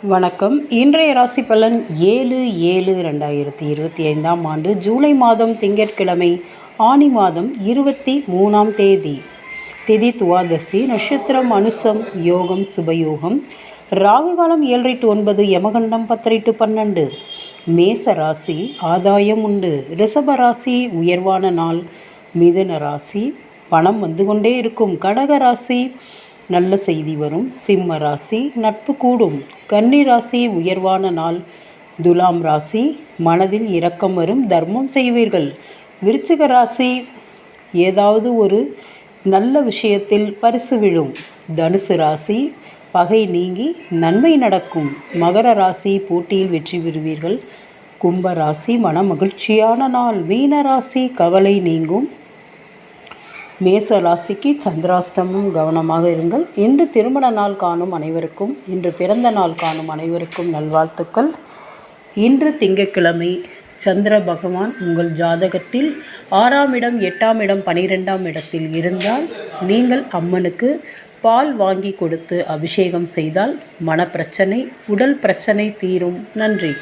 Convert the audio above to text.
வணக்கம். இன்றைய ராசி பலன் 7/7/2025 ஜூலை மாதம் திங்கட்கிழமை ஆனி மாதம் 23ஆம் தேதி. திதி துவாதசி, நட்சத்திரம் அனுசம், யோகம் சுபயோகம், ராகு காலம் 7 to 9, யமகண்டம் 10 to 12. மேச ராசி ஆதாயம் உண்டு. ரிஷப ராசி உயர்வான நாள். மிதுன ராசி பணம் வந்து கொண்டே இருக்கும். கடக ராசி நல்ல செய்தி வரும். சிம்ம ராசி நட்பு கூடும். கன்னி ராசி உயர்வான நாள். துலாம் ராசி மனதில் இரக்கம் வரும், தர்மம் செய்வீர்கள். விருச்சிக ராசி ஏதாவது ஒரு நல்ல விஷயத்தில் பரிசு விழும். தனுசு ராசி பகை நீங்கி நன்மை நடக்கும். மகர ராசி போட்டியில் வெற்றி பெறுவீர்கள். கும்ப ராசி மன மகிழ்ச்சியான நாள். மீன ராசி கவலை நீங்கும். மேச ராசிக்கு சந்திராஷ்டமம், கவனமாக இருங்கள். இன்று திருமண நாள் காணும் அனைவருக்கும், இன்று பிறந்த நாள் காணும் அனைவருக்கும் நல்வாழ்த்துக்கள். இன்று திங்கட்கிழமை சந்திர பகவான் உங்கள் ஜாதகத்தில் 6ஆம் இடம், 8ஆம் இடம், 12ஆம் இடத்தில் இருந்தால் நீங்கள் அம்மனுக்கு பால் வாங்கி கொடுத்து அபிஷேகம் செய்தால் மனப்பிரச்சனை, உடல் பிரச்சனை தீரும். நன்றி.